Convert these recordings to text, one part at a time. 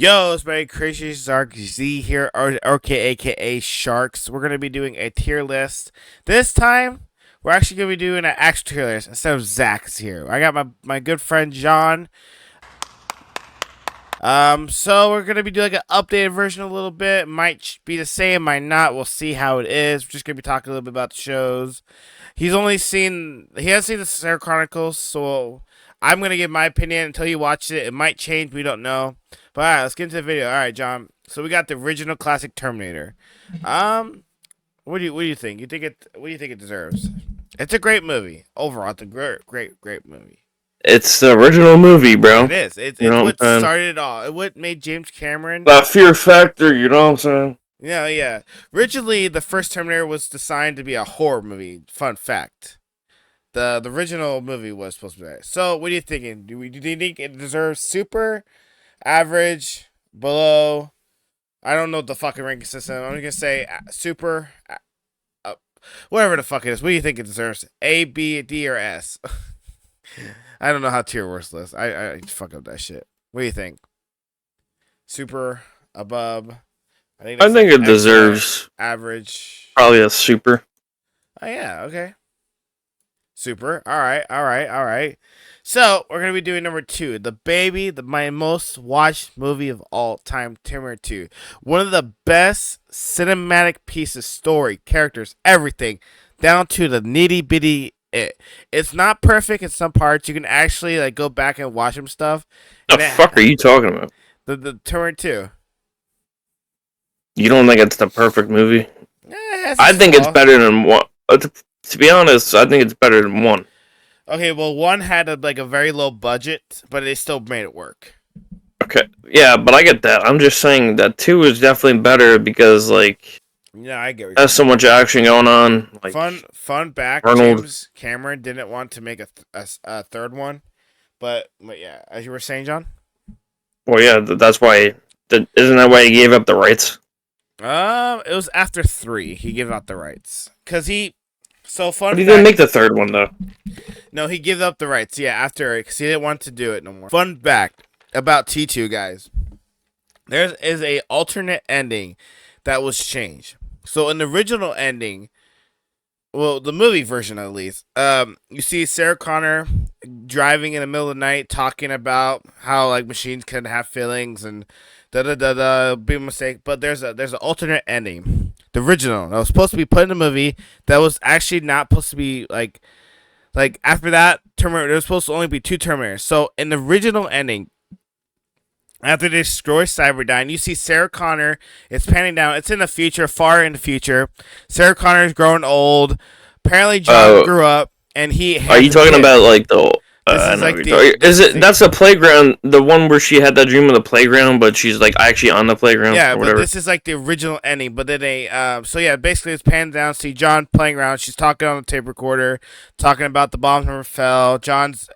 Yo, it's my Crazy Zark Z here, aka Sharks. We're gonna be doing a tier list. This time, we're actually gonna be doing an actual tier list instead of Zach's here. I got my good friend John. So we're gonna be doing like an updated version a little bit. Might be the same, might not. We'll see how it is. We're just gonna be talking a little bit about the shows. He hasn't seen the Chronicles, so I'm gonna give my opinion until you watch it. It might change, we don't know. But alright, let's get into the video. Alright, John. So we got the original classic Terminator. What do you think? What do you think it deserves? It's a great movie. Overall, it's a great movie. It's the original movie, bro. It is. It's You know what what I'm saying? started it all. It what made James Cameron. That fear factor, you know what I'm saying? Yeah. Originally, the first Terminator was designed to be a horror movie. Fun fact. The original movie was supposed to be that. So, what are you thinking? Do you think it deserves super, average, below? I don't know the fucking ranking system. I'm gonna say super, whatever the fuck it is. What do you think it deserves? A, B, D, or S? I don't know how tier worst list. I fuck up that shit. What do you think? Super, above. I think it deserves average. probably a super. Oh yeah, okay. Super. All right. So we're gonna be doing number 2, my most watched movie of all time, Terminator 2. One of the best cinematic pieces, story, characters, everything, down to the nitty bitty. It's not perfect in some parts. You can actually like go back and watch some stuff. The fuck are you talking about? The Terminator 2. You don't think it's the perfect movie? I think flaws. it's better than one. To be honest, I think it's better than one. Okay, well, one had a very low budget, but they still made it work. Okay, yeah, but I get that. I'm just saying that two is definitely better because Yeah, I get what there's so much action going on. Like fun back. Arnold. James Cameron didn't want to make a third one, but yeah, as you were saying, John. Well, yeah, that's why. Isn't that why he gave up the rights? It was after 3 he gave out the rights because he. So fun. But he didn't make the third one though. No, he gave up the rights. Yeah, after because he didn't want to do it no more. Fun fact about T2, guys. There is a alternate ending that was changed. So in the original ending, well, the movie version at least, you see Sarah Connor driving in the middle of the night talking about how like machines can have feelings and be a mistake. But there's an alternate ending. The original that was supposed to be put in the movie that was actually not supposed to be like after that Terminator. There was supposed to only be 2 Terminators. So in the original ending, after they destroy Cyberdyne, you see Sarah Connor. It's panning down. It's in the future, far in the future. Sarah Connor is growing old. Apparently, John grew up, and he. Are you talking about like the? That's the playground, the one where she had that dream of the playground, but she's like actually on the playground. Yeah, or but whatever. this is like the original ending. But then so yeah, basically it's panned down. See John playing around. She's talking on the tape recorder, talking about the bombs never fell. John's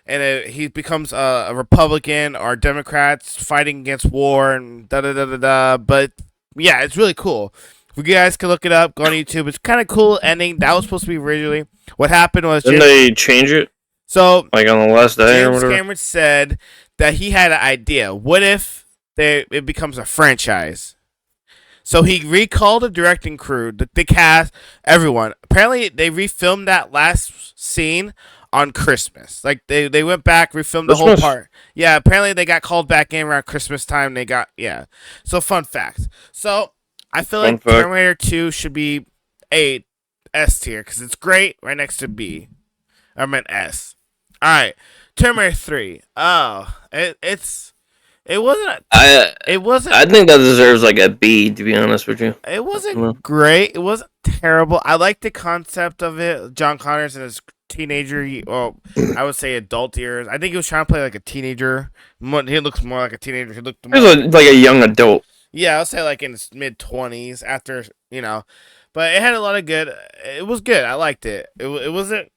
he becomes a Republican or Democrats fighting against war and da. But yeah, it's really cool. If you guys can look it up, go on YouTube. It's kind of cool ending. That was supposed to be originally. What happened was Didn't they change it? So like on the last day or James whatever. Cameron said that he had an idea. What if it becomes a franchise? So he recalled the directing crew, the cast, everyone. Apparently, they refilmed that last scene on Christmas. Like they went back, refilmed the whole part. Yeah, apparently they got called back in around Christmas time. So fun fact. So I feel like Terminator 2 should be a S tier because it's great right next to B. I meant S. All right, Terminator 3. Oh, it wasn't. It wasn't. I think that deserves like a B, to be honest with you. It wasn't great. It wasn't terrible. I like the concept of it. John Connor's in his teenager, I would say adult years. I think he was trying to play like a teenager. He looks more like a teenager. He looked more like a young adult. Yeah, I'll say like in his mid-20s after, But it had a lot of good. It was good. I liked it. It wasn't,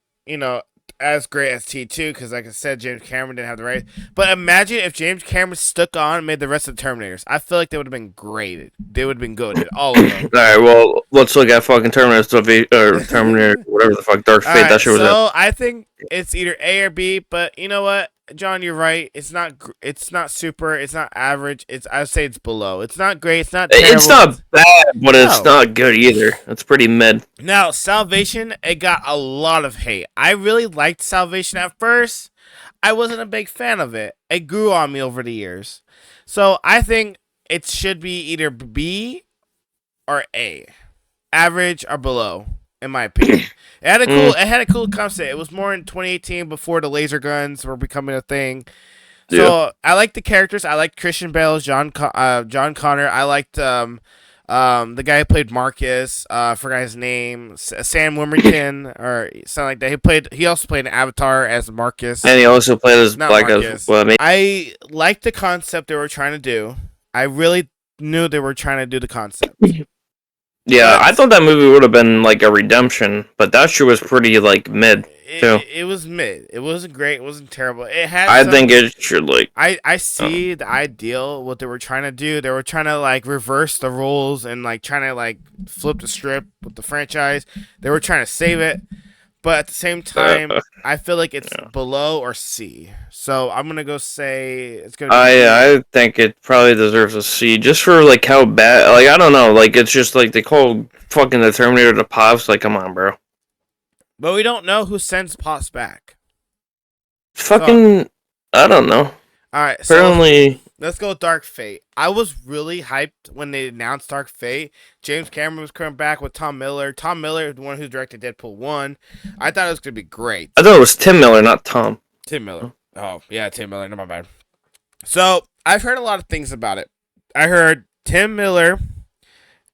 as great as T2 because, like I said, James Cameron didn't have the right. But imagine if James Cameron stuck on and made the rest of the Terminators. I feel like they would have been great. They would have been good. All of them. All right, well, let's look at fucking Terminator or Terminator, whatever the fuck, Dark Fate. Right, that shit was. So I think it's either A or B. But you know what? John, you're right. It's not super. It's not average. I'd say it's below. It's not great. It's not terrible. It's not bad, but it's No. not good either. It's pretty mid. Now, Salvation, it got a lot of hate. I really liked Salvation at first. I wasn't a big fan of it. It grew on me over the years. So I think it should be either B or A. Average or below, in my opinion. It had a cool concept. It was more in 2018 before the laser guns were becoming a thing. So Yeah. I liked the characters. I liked Christian Bale's John Connor. I liked the guy who played Marcus. I forgot his name. Sam Wilmington or something like that. He also played an Avatar as Marcus. And he also played as Not Black Marcus. as well. I liked the concept they were trying to do. I really knew they were trying to do the concept. Yeah, I thought that movie would have been like a redemption, but that shit was pretty like mid too. It was mid. It wasn't great. It wasn't terrible. It had. I think it should like. I see the ideal what they were trying to do. They were trying to like reverse the roles and like trying to like flip the script with the franchise. They were trying to save it, but at the same time, I feel like it's below or C. So I'm gonna go say it's gonna be. I think it probably deserves a C just for like how bad. Like I don't know. Like it's just like they call fucking the Terminator to Pops. Like come on, bro. But we don't know who sends Pops back. Fucking, I don't know. All right, Apparently, let's go with Dark Fate. I was really hyped when they announced Dark Fate. James Cameron was coming back with Tom Miller. Tom Miller, the one who directed Deadpool 1. I thought it was going to be great. I thought it was Tim Miller, not Tom. Tim Miller. Oh, yeah, Tim Miller. No, my bad. So, I've heard a lot of things about it. I heard Tim Miller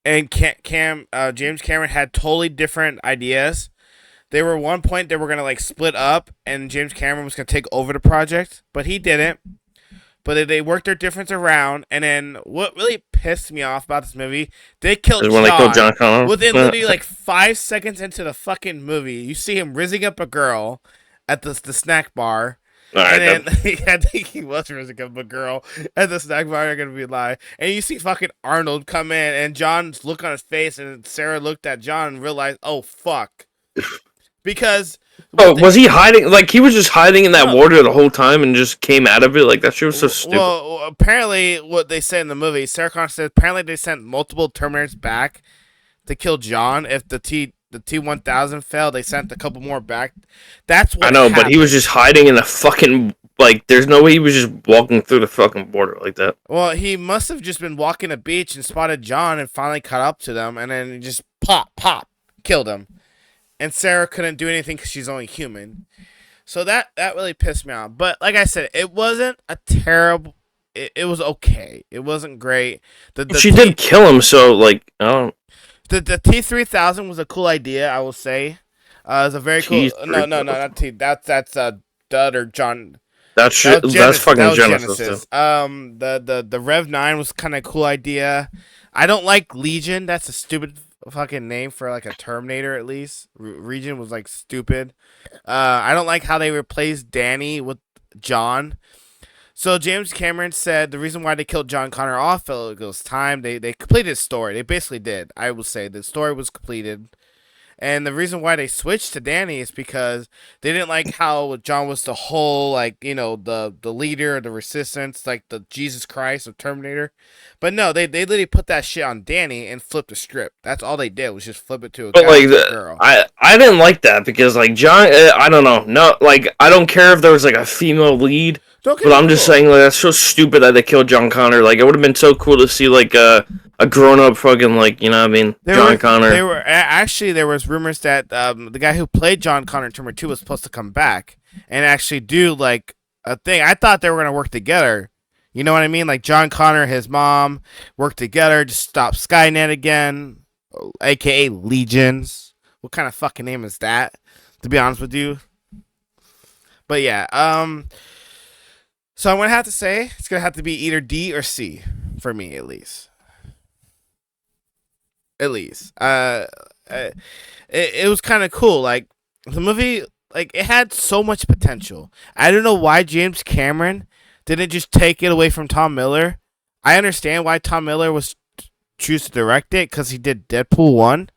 and James Cameron had totally different ideas. They were one point they were going to like split up and James Cameron was going to take over the project, but he didn't. But they worked their difference around, and then what really pissed me off about this movie, they killed John Connor within literally like 5 seconds into the fucking movie. You see him rizzing up a girl at the snack bar, and then I think he was rizzing up a girl at the snack bar. I'm gonna be lying. And you see fucking Arnold come in, and John's look on his face, and Sarah looked at John and realized, oh fuck, because. Was he hiding? Like, he was just hiding in that water the whole time and just came out of it? Like, that shit was so stupid. Well, apparently, what they said in the movie, Sarah Connor said, apparently they sent multiple Terminators back to kill John. If the T-1000 failed, they sent a couple more back. That's what I know, happened. But he was just hiding in a fucking... Like, there's no way he was just walking through the fucking border like that. Well, he must have just been walking the beach and spotted John and finally caught up to them, and then just pop, killed him. And Sarah couldn't do anything because she's only human. So that really pissed me off. But like I said, it wasn't a terrible... It was okay. It wasn't great. She did kill him, so, like, I don't... The T-3000 was a cool idea, I will say. It was a very cool... No, not T. That's Dud or John... That's fucking Genesis. The Rev 9 was kind of a cool idea. I don't like Legion. That's a stupid... fucking name for like a Terminator at least. Region was like stupid. I don't like how they replaced Danny with John. So James Cameron said the reason why they killed John Connor off it was time. They completed his story. They basically did. I will say the story was completed. And the reason why they switched to Danny is because they didn't like how John was the whole, like, you know, the leader of the resistance, like the Jesus Christ of Terminator. But no, they literally put that shit on Danny and flipped the script. That's all they did was just flip it to a girl. I didn't like that because, like, John, I don't know. No, like, I don't care if there was, like, a female lead. But I'm just saying, like, that's so stupid that they killed John Connor. Like, it would have been so cool to see, like, a grown-up fucking, like, you know what I mean, John Connor. There was rumors that the guy who played John Connor in Terminator 2 was supposed to come back and actually do, like, a thing. I thought they were going to work together. You know what I mean? Like, John Connor and his mom worked together to stop Skynet again, a.k.a. Legions. What kind of fucking name is that, to be honest with you? But, yeah, so I'm going to have to say it's going to have to be either D or C for me, at least. At least. It was kind of cool. Like, the movie, like, it had so much potential. I don't know why James Cameron didn't just take it away from Tom Miller. I understand why Tom Miller was choose to direct it because he did Deadpool 1.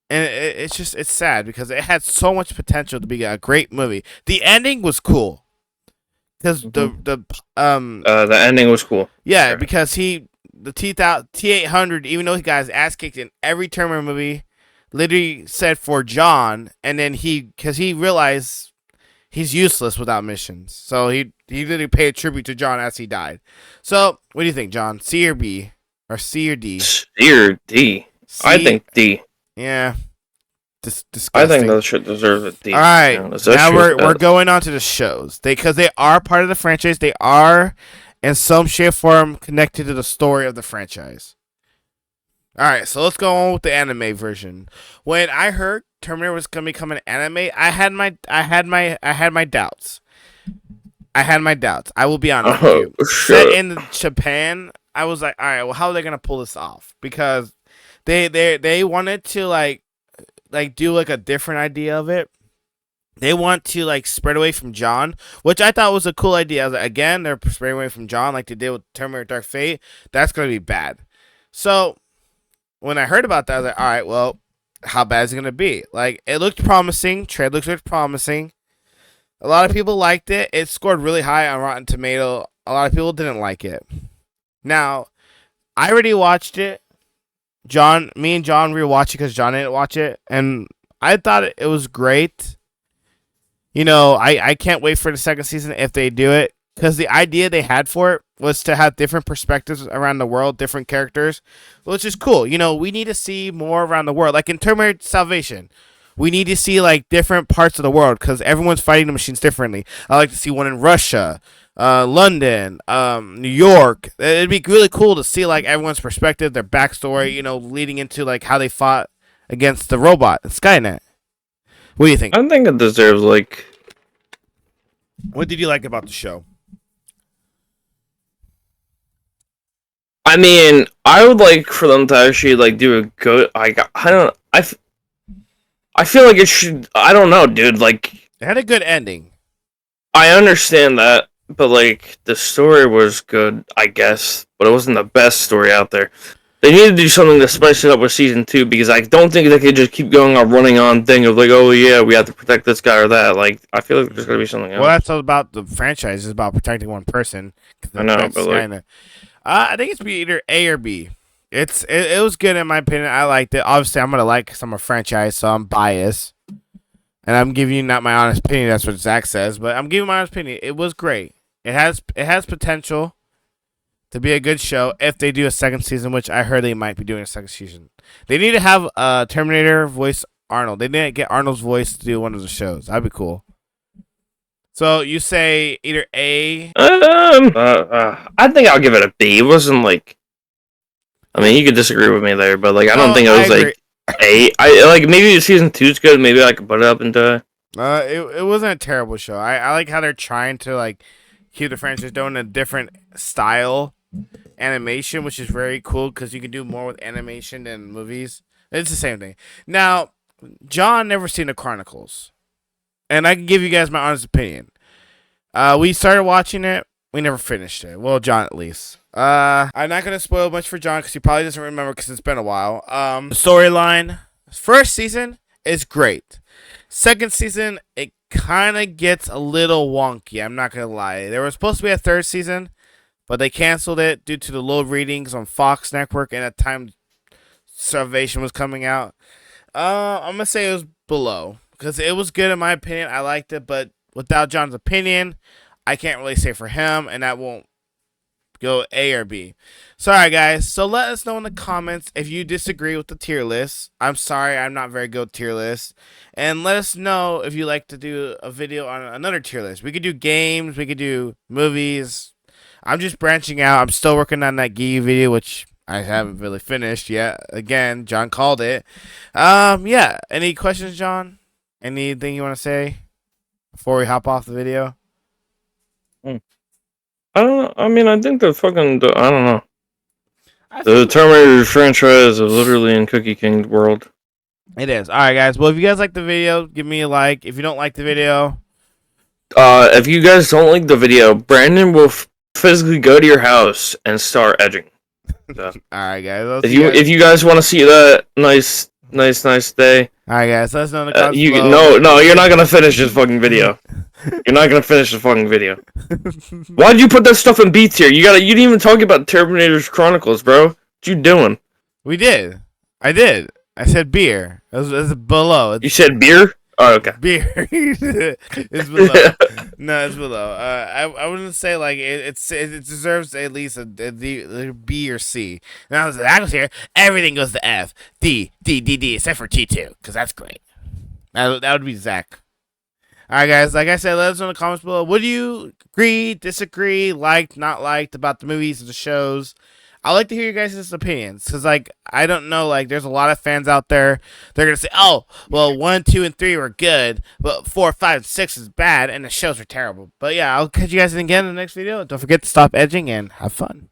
And it's sad because it had so much potential to be a great movie. The ending was cool. because the ending was cool. yeah, because the T-800, even though he got his ass kicked in every Terminator movie, literally said for John, and then because he realized he's useless without missions, so he literally paid tribute to John as he died. So what do you think, John? C or B, or C or D? C or D. C? I think D. Yeah. Disgusting. I think that shit deserves a D. All right, now we're going on to the shows. Because they are part of the franchise. They are, in some shape or form, connected to the story of the franchise. All right, so let's go on with the anime version. When I heard Terminator was gonna become an anime, I had my doubts. I will be honest with you. Set in Japan, I was like, all right, well, how are they gonna pull this off? Because they wanted to like do like a different idea of it. They want to like spread away from John, which I thought was a cool idea. I was like, again, they're spreading away from John like they did with Terminator Dark Fate. That's gonna be bad. So when I heard about that, I was like, all right, well, how bad is it gonna be? Like, it looked promising. Trade looked promising. A lot of people liked it. It scored really high on Rotten Tomato. A lot of people didn't like it. Now, I already watched it. Me and John rewatched it because John didn't watch it, and I thought it was great. You know, I can't wait for the second season if they do it, because the idea they had for it was to have different perspectives around the world, different characters, which is cool. You know, we need to see more around the world. Like in Terminator Salvation, we need to see like different parts of the world because everyone's fighting the machines differently. I like to see one in Russia, London, New York. It'd be really cool to see like everyone's perspective, their backstory, you know, leading into like how they fought against the robot, Skynet. What do you think? I think it deserves like. What did you like about the show? I mean, I would like for them to actually like do a good. I don't. I feel like it should. I don't know, dude. Like, it had a good ending. I understand that, but like the story was good, I guess, but it wasn't the best story out there. They need to do something to spice it up with season 2 because I don't think they could just keep going on running on thing of like, oh yeah, we have to protect this guy or that. Like, I feel like there's gonna be something else. Well, that's all about the franchise. It's about protecting one person. I know, but like, I think it's either A or B. It was good in my opinion. I liked it. Obviously, I'm gonna like because I'm a franchise, so I'm biased, and I'm giving you not my honest opinion. That's what Zach says, but I'm giving my honest opinion. It was great. It has potential to be a good show if they do a second season, which I heard they might be doing a second season. They need to have Terminator voice Arnold. They didn't get Arnold's voice to do one of the shows. That'd be cool. So you say either A. I think I'll give it a B. It wasn't like. I mean, you could disagree with me there, but like, I don't think it was like A. I like maybe season 2's good. Maybe I could put it up into. It wasn't a terrible show. I like how they're trying to like keep the franchise doing a different style animation, which is very cool because you can do more with animation than movies. It's the same thing. Now, John never seen the Chronicles, and I can give you guys my honest opinion. We started watching it. We never finished it. Well, John at least. I'm not gonna spoil much for John because he probably doesn't remember because it's been a while. The storyline, first season is great. Second season, it kind of gets a little wonky. I'm not gonna lie. There was supposed to be a third season, but they canceled it due to the low ratings on Fox Network, and at the time Salvation was coming out. I'm gonna say it was below because it was good in my opinion. I liked it, but without John's opinion, I can't really say for him, and that won't go A or B. Sorry, guys. So let us know in the comments if you disagree with the tier list. I'm sorry, I'm not very good with tier lists. And let us know if you'd like to do a video on another tier list. We could do games, we could do movies. I'm just branching out. I'm still working on that Gee video, which I haven't really finished yet. Again, John called it. Yeah. Any questions, John? Anything you want to say before we hop off the video? I mean, I think the fucking. I don't know. The Terminator franchise is literally in Cookie King world. It is. All right, guys. Well, if you guys like the video, give me a like. If you don't like the video, if you guys don't like the video, Brandon will physically go to your house and start edging. So. All right, guys. If you guys want to see that nice day, All right, guys. Let us know in the comments No, you're not gonna finish this fucking video. You're not gonna finish the fucking video. Why'd you put that stuff in B tier? You didn't even talk about Terminator's Chronicles, bro. What you doing? We did. I did. I said beer. It was below. You said beer? Oh, okay. Beer. It's below. No, it's below. I wouldn't say like it deserves at least a B or C. Now as I was here, everything goes to F, D, except for T2, because that's great. That would be Zach. All right, guys. Like I said, let us know in the comments below. Would you agree, disagree, liked, not liked about the movies and the shows? I like to hear you guys' opinions, because, like, I don't know, like, there's a lot of fans out there. They're going to say, oh, well, 1, 2, and 3 were good, but 4, 5, and 6 is bad, and the shows are terrible. But, yeah, I'll catch you guys again in the next video. Don't forget to stop edging and have fun.